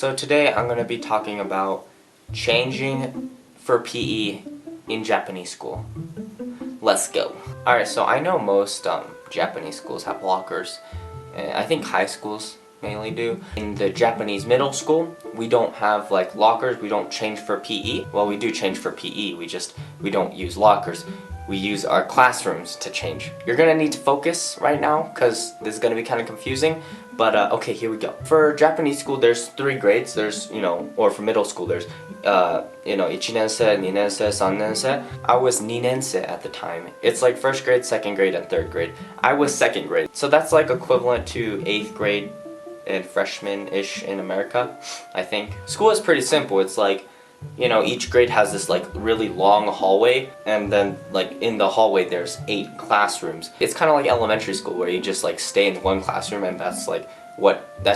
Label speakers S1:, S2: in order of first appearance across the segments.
S1: So today I'm going to be talking about changing for PE in Japanese school. Let's go. Alright, so I know most Japanese schools have lockers, and I think high schools mainly do. In the Japanese middle school, we don't have like lockers, we don't change for PE. Well, we do change for PE, we don't use lockers. We use our classrooms to change. You're gonna need to focus right now because this is gonna be kind of confusing, but okay, here we go. For Japanese school, there's 3 grades. There's, or for middle school, there's, 1年生, 2年生, 3年生. I was 2年生at the time. It's like 1st grade, 2nd grade, and 3rd grade. I was 2nd grade. So that's like equivalent to 8th grade and freshman-ish in America, I think. School is pretty simple. It's like, each grade has this like really long hallway, and then like in the hallway there's 8 classrooms. It's kind of like elementary school where you just like stay in one classroom and that's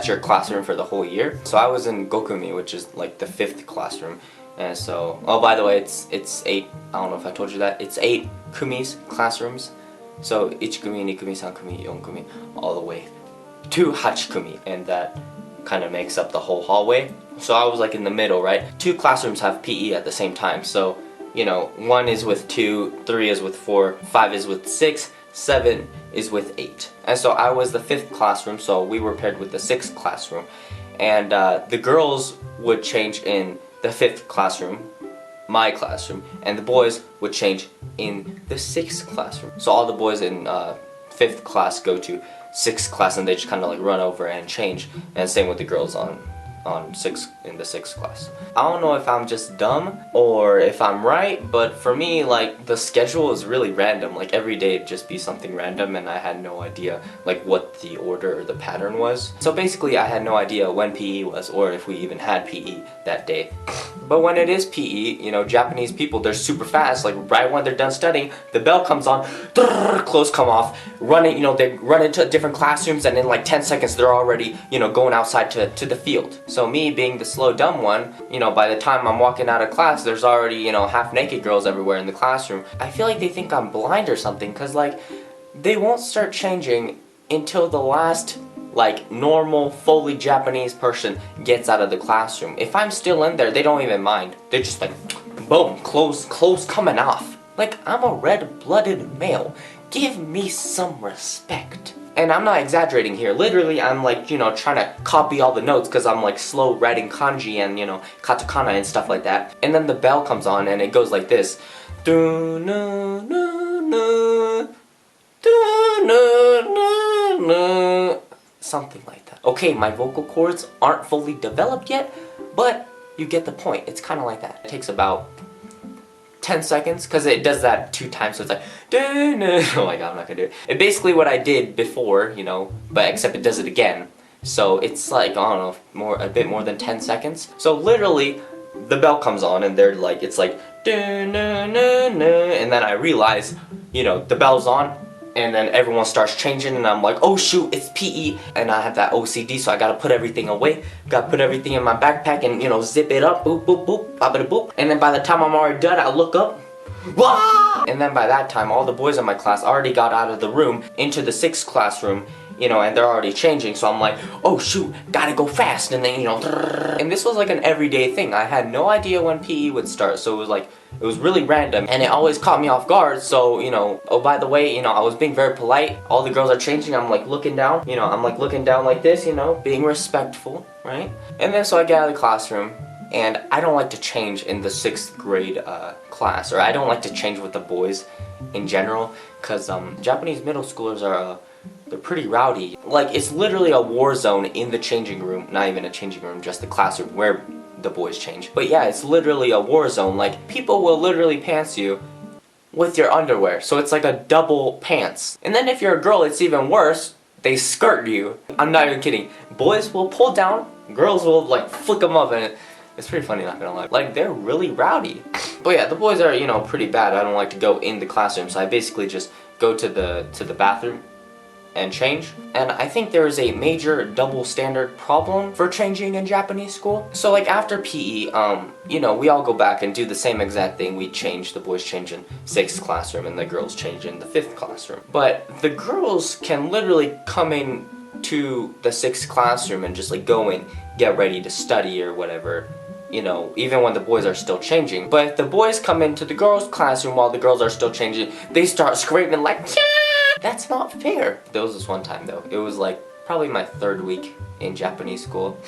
S1: your classroom for the whole year. So I was in Gokumi, which is like the 5th classroom. And so, oh, by the way, it's 8, I don't know if I told you that, it's 8 kumis, classrooms. So 1 kumi, 2 kumi, 3 kumi, 4 kumi, all the way to 8 kumi, and that kind of makes up the whole hallway. So I was like in the middle, right? 2 classrooms have PE at the same time. So, 1 is with 2, 3 is with 4, 5 is with 6, 7 is with 8. And so I was the 5th classroom, so we were paired with the 6th classroom. And the girls would change in the 5th classroom, my classroom, and the boys would change in the 6th classroom. So all the boys in 5th class go to 6th class, and they just kind of like run over and change, and same with the girls in the 6th class. I don't know if I'm just dumb or if I'm right, but for me, like, the schedule is really random. Like, every day it'd just be something random, and I had no idea like what the order or the pattern was. So basically I had no idea when PE was, or if we even had PE that day. But when it is PE, Japanese people, they're super fast. Like, right when they're done studying, the bell comes on, clothes come off, running, they run into different classrooms, and in like 10 seconds they're already, going outside to the field. So me being the slow dumb one, by the time I'm walking out of class, there's already, half naked girls everywhere in the classroom. I feel like they think I'm blind or something, cause like, they won't start changing until the last like normal, fully Japanese person gets out of the classroom. If I'm still in there, they don't even mind. They're just like, boom, clothes coming off. Like, I'm a red-blooded male. Give me some respect. And I'm not exaggerating here. Literally, I'm like, trying to copy all the notes because I'm like slow writing kanji and, katakana and stuff like that. And then the bell comes on and it goes like this. Something like that. Okay, my vocal cords aren't fully developed yet, but you get the point. It's kind of like that. It takes about 10 seconds because it does that 2 times, so it's like, oh my god, I'm not gonna do it. It's basically what I did before, but except it does it again. So it's like, I don't know, a bit more than 10 seconds. So literally, the bell comes on and they're like, it's like, and then I realize, the bell's on, and then everyone starts changing, and I'm like, oh shoot, it's PE, and I have that OCD, so I gotta put everything away, gotta put everything in my backpack, and zip it up, boop, boop, boop, boppity boop, and then by the time I'm already done, I look up, wah! And then by that time, all the boys in my class already got out of the room, into the 6th classroom, and they're already changing, so I'm like, oh shoot, gotta go fast, and then, and this was like an everyday thing. I had no idea when PE would start, so it was really random, and it always caught me off guard. So, oh, by the way, I was being very polite. All the girls are changing, I'm like looking down, I'm like looking down like this, being respectful, right? And then so I get out of the classroom, and I don't like to change in the 6th grade class, or I don't like to change with the boys in general, because Japanese middle schoolers are they're pretty rowdy. Like, it's literally a war zone in the changing room. Not even a changing room, just the classroom where the boys change. But yeah, it's literally a war zone. Like, people will literally pants you with your underwear. So it's like a double pants. And then if you're a girl, it's even worse. They skirt you. I'm not even kidding. Boys will pull down, girls will like flick them up, and it's pretty funny, not gonna lie. Like, they're really rowdy. But yeah, the boys are, pretty bad. I don't like to go in the classroom, so I basically just go to the bathroom and change. And I think there is a major double standard problem for changing in Japanese school. So like after PE, we all go back and do the same exact thing. We change, the boys change in 6th classroom and the girls change in the 5th classroom. But the girls can literally come in to the 6th classroom and just like go in, get ready to study or whatever, you know, even when the boys are still changing. But if the boys come into the girls' classroom while the girls are still changing, they start screaming like, yeah! That's not fair. There was this one time though, it was like probably my 3rd week in Japanese school,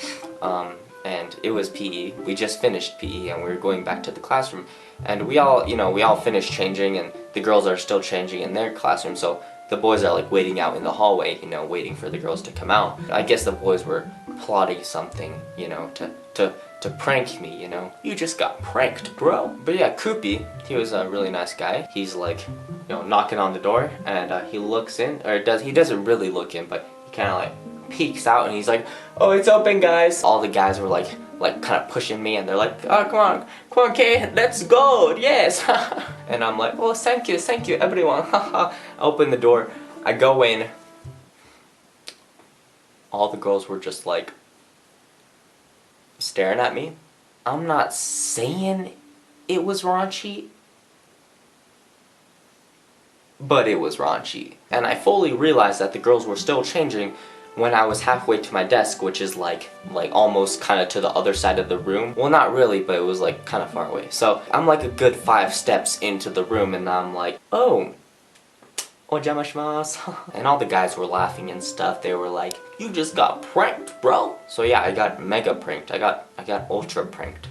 S1: and it was PE. We just finished PE and we were going back to the classroom, and we all finished changing, and the girls are still changing in their classroom, so the boys are like waiting out in the hallway, you know, waiting for the girls to come out. I guess the boys were plotting something, you know, to prank me, you know. You just got pranked, bro. But yeah, Koopy, he was a really nice guy. He's like, you know, knocking on the door, and he looks in, or he doesn't really look in, but he kind of like peeks out, and he's like, oh, it's open, guys. All the guys were like kind of pushing me, and they're like, oh, come on, okay, let's go, yes. And I'm like, well, thank you, everyone. I open the door, I go in. All the girls were just like staring at me. I'm not saying it was raunchy, but it was raunchy. And I fully realized that the girls were still changing when I was halfway to my desk, which is like almost kind of to the other side of the room. Well, not really, but it was like kind of far away. So I'm like a good 5 steps into the room, and I'm like, oh, ojama shimasu. And all the guys were laughing and stuff. They were like, you just got pranked, bro. So yeah, I got mega pranked. I got ultra pranked.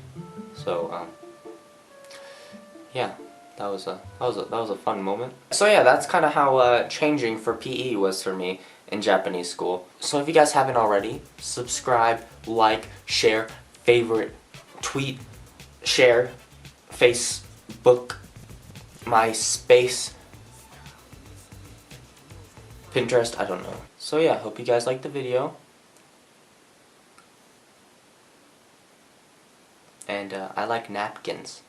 S1: So yeah, that was a fun moment. So yeah, that's kind of how changing for PE was for me in Japanese school. So if you guys haven't already, subscribe, like, share, favorite, tweet, share, Facebook, MySpace, Pinterest, I don't know. So yeah, hope you guys liked the video. And I like napkins.